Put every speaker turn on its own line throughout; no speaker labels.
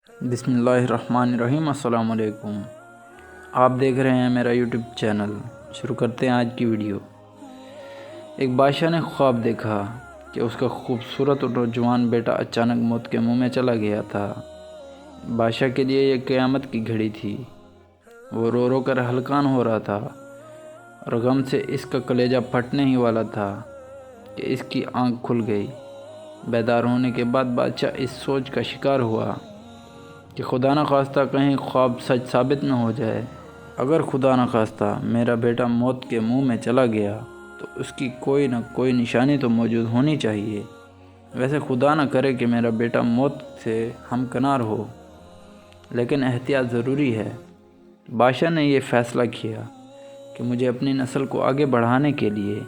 بسم اللہ الرحمن الرحیم۔ السلام علیکم، آپ دیکھ رہے ہیں میرا یوٹیوب چینل۔ شروع کرتے ہیں آج کی ویڈیو۔ ایک بادشاہ نے خواب دیکھا کہ اس کا خوبصورت اور نوجوان بیٹا اچانک موت کے منہ میں چلا گیا تھا۔ بادشاہ کے لیے یہ قیامت کی گھڑی تھی۔ وہ رو رو کر ہلکان ہو رہا تھا اور غم سے اس کا کلیجہ پھٹنے ہی والا تھا کہ اس کی آنکھ کھل گئی۔ بیدار ہونے کے بعد بادشاہ اس سوچ کا شکار ہوا کہ خدا نخواستہ کہیں خواب سچ ثابت نہ ہو جائے۔ اگر خدا نخواستہ میرا بیٹا موت کے منہ میں چلا گیا تو اس کی کوئی نہ کوئی نشانی تو موجود ہونی چاہیے۔ ویسے خدا نہ کرے کہ میرا بیٹا موت سے ہمکنار ہو، لیکن احتیاط ضروری ہے۔ بادشاہ نے یہ فیصلہ کیا کہ مجھے اپنی نسل کو آگے بڑھانے کے لیے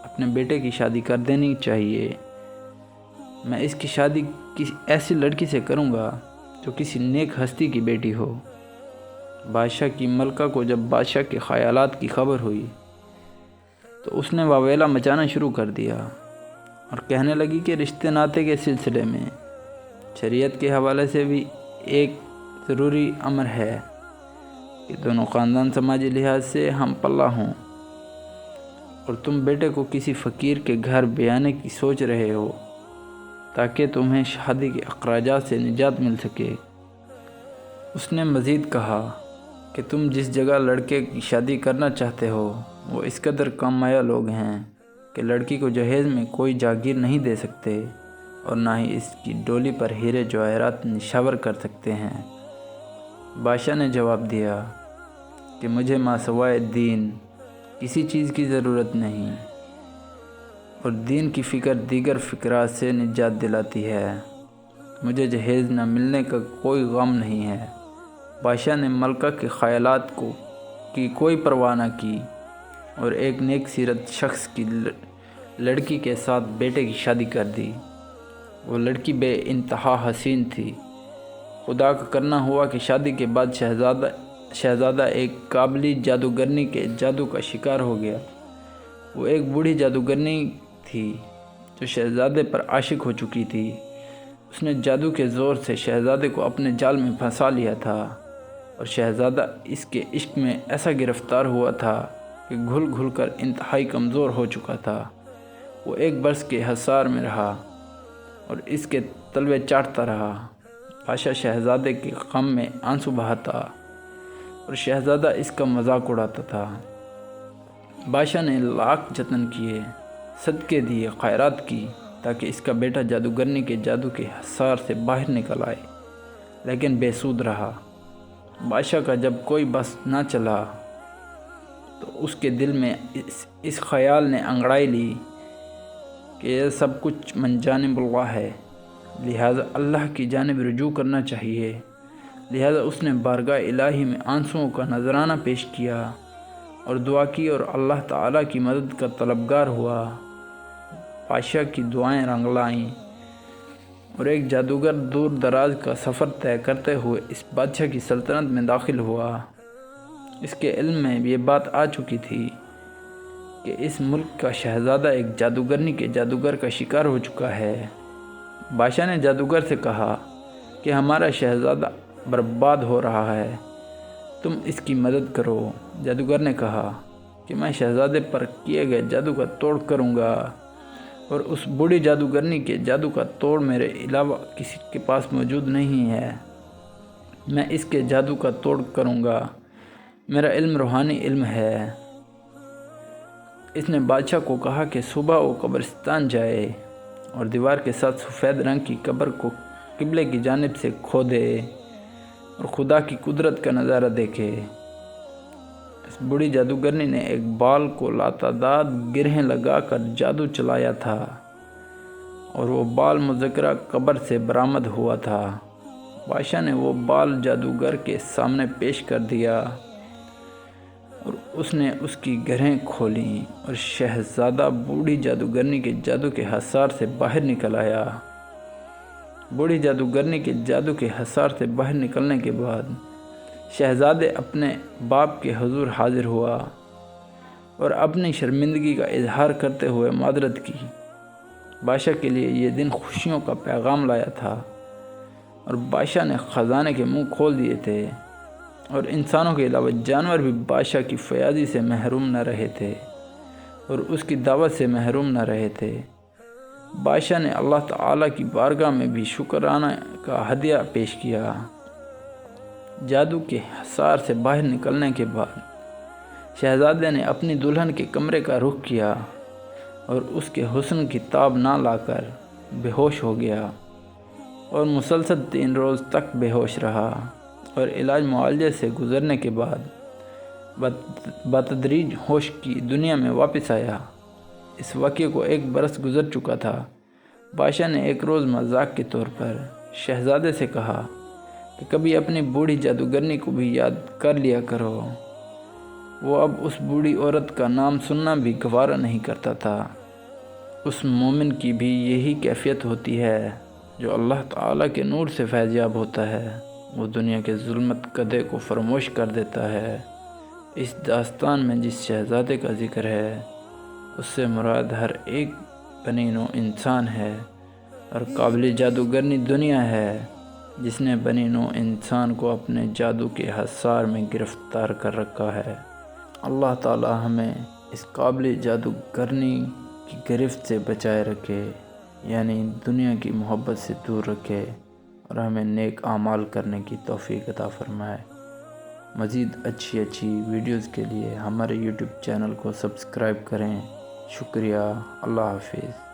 اپنے بیٹے کی شادی کر دینی چاہیے۔ میں اس کی شادی کسی ایسی لڑکی سے کروں گا جو کسی نیک ہستی کی بیٹی ہو۔ بادشاہ کی ملکہ کو جب بادشاہ کے خیالات کی خبر ہوئی تو اس نے واویلا مچانا شروع کر دیا اور کہنے لگی کہ رشتے ناطے کے سلسلے میں شریعت کے حوالے سے بھی ایک ضروری امر ہے کہ دونوں خاندان سماجی لحاظ سے ہم پلہ ہوں، اور تم بیٹے کو کسی فقیر کے گھر بیانے کی سوچ رہے ہو تاکہ تمہیں شادی کے اخراجات سے نجات مل سکے۔ اس نے مزید کہا کہ تم جس جگہ لڑکے کی شادی کرنا چاہتے ہو وہ اس قدر کم مایہ لوگ ہیں کہ لڑکی کو جہیز میں کوئی جاگیر نہیں دے سکتے اور نہ ہی اس کی ڈولی پر ہیرے جواہرات نشاور کر سکتے ہیں۔ بادشاہ نے جواب دیا کہ مجھے ماسوائے دین کسی چیز کی ضرورت نہیں، اور دین کی فکر دیگر فکرات سے نجات دلاتی ہے۔ مجھے جہیز نہ ملنے کا کوئی غم نہیں ہے۔ بادشاہ نے ملکہ کے خیالات کی کوئی پرواہ نہ کی اور ایک نیک سیرت شخص کی لڑکی کے ساتھ بیٹے کی شادی کر دی۔ وہ لڑکی بے انتہا حسین تھی۔ خدا کا کرنا ہوا کہ شادی کے بعد شہزادہ ایک قابلی جادوگرنی کے جادو کا شکار ہو گیا۔ وہ ایک بوڑھی جادوگرنی تھی جو شہزادے پر عاشق ہو چکی تھی۔ اس نے جادو کے زور سے شہزادے کو اپنے جال میں پھنسا لیا تھا، اور شہزادہ اس کے عشق میں ایسا گرفتار ہوا تھا کہ گھل گھل کر انتہائی کمزور ہو چکا تھا۔ وہ ایک برس کے حصار میں رہا اور اس کے تلوے چاٹتا رہا۔ بادشاہ شہزادے کے غم میں آنسو بہاتا اور شہزادہ اس کا مذاق اڑاتا تھا۔ بادشاہ نے لاکھ جتن کیے، صدقے دیے، خیرات کی تاکہ اس کا بیٹا جادوگرنی کے جادو کے حصار سے باہر نکل آئے، لیکن بے سود رہا۔ بادشاہ کا جب کوئی بس نہ چلا تو اس کے دل میں اس خیال نے انگڑائی لی کہ یہ سب کچھ من جانب اللہ ہے، لہٰذا اللہ کی جانب رجوع کرنا چاہیے۔ لہٰذا اس نے بارگاہ الہی میں آنسوؤں کا نذرانہ پیش کیا اور دعا کی اور اللہ تعالیٰ کی مدد کا طلبگار ہوا۔ بادشاہ کی دعائیں رنگ لائیں اور ایک جادوگر دور دراز کا سفر طے کرتے ہوئے اس بادشاہ کی سلطنت میں داخل ہوا۔ اس کے علم میں یہ بات آ چکی تھی کہ اس ملک کا شہزادہ ایک جادوگرنی کے جادوگر کا شکار ہو چکا ہے۔ بادشاہ نے جادوگر سے کہا کہ ہمارا شہزادہ برباد ہو رہا ہے، تم اس کی مدد کرو۔ جادوگر نے کہا کہ میں شہزادے پر کیے گئے جادو کا توڑ کروں گا، اور اس بوڑھی جادوگرنی کے جادو کا توڑ میرے علاوہ کسی کے پاس موجود نہیں ہے۔ میں اس کے جادو کا توڑ کروں گا، میرا علم روحانی علم ہے۔ اس نے بادشاہ کو کہا کہ صبح وہ قبرستان جائے اور دیوار کے ساتھ سفید رنگ کی قبر کو قبلے کی جانب سے کھودے اور خدا کی قدرت کا نظارہ دیکھے۔ اس بوڑھی جادوگرنی نے ایک بال کو لاتعداد گرہیں لگا کر جادو چلایا تھا، اور وہ بال مذکرہ قبر سے برآمد ہوا تھا۔ بادشاہ نے وہ بال جادوگر کے سامنے پیش کر دیا اور اس نے اس کی گرہیں کھولیں اور شہزادہ بوڑھی جادوگرنی کے جادو کے حصار سے باہر نکل آیا۔ بوڑھی جادوگرنی کے جادو کے حصار سے باہر نکلنے کے بعد شہزادے اپنے باپ کے حضور حاضر ہوا اور اپنی شرمندگی کا اظہار کرتے ہوئے معذرت کی۔ بادشاہ کے لیے یہ دن خوشیوں کا پیغام لایا تھا۔ اور بادشاہ نے خزانے کے منہ کھول دیے تھے، اور انسانوں کے علاوہ جانور بھی بادشاہ کی فیاضی سے محروم نہ رہے تھے اور اس کی دعوت سے محروم نہ رہے تھے۔ بادشاہ نے اللہ تعالیٰ کی بارگاہ میں بھی شکرانہ کا ہدیہ پیش کیا۔ جادو کے حصار سے باہر نکلنے کے بعد شہزادے نے اپنی دلہن کے کمرے کا رخ کیا اور اس کے حسن کی تاب نہ لا کر بے ہوش ہو گیا اور مسلسل 3 روز تک بے ہوش رہا، اور علاج معالجے سے گزرنے کے بعد بتدریج ہوش کی دنیا میں واپس آیا۔ اس واقعے کو 1 برس گزر چکا تھا۔ بادشاہ نے ایک روز مذاق کے طور پر شہزادے سے کہا کہ کبھی اپنی بوڑھی جادوگرنی کو بھی یاد کر لیا کرو۔ وہ اب اس بوڑھی عورت کا نام سننا بھی گوارا نہیں کرتا تھا۔ اس مومن کی بھی یہی کیفیت ہوتی ہے جو اللہ تعالیٰ کے نور سے فیضیاب ہوتا ہے، وہ دنیا کے ظلمت کدے کو فراموش کر دیتا ہے۔ اس داستان میں جس شہزادے کا ذکر ہے اس سے مراد ہر ایک بنی نوع انسان ہے، اور قابل جادوگرنی دنیا ہے جس نے بنی نوع انسان کو اپنے جادو کے حصار میں گرفتار کر رکھا ہے۔ اللہ تعالی ہمیں اس قابل جادوگرنی کی گرفت سے بچائے رکھے، یعنی دنیا کی محبت سے دور رکھے، اور ہمیں نیک اعمال کرنے کی توفیق عطا فرمائے۔ مزید اچھی ویڈیوز کے لیے ہمارے یوٹیوب چینل کو سبسکرائب کریں۔ شکریہ۔ اللہ حافظ۔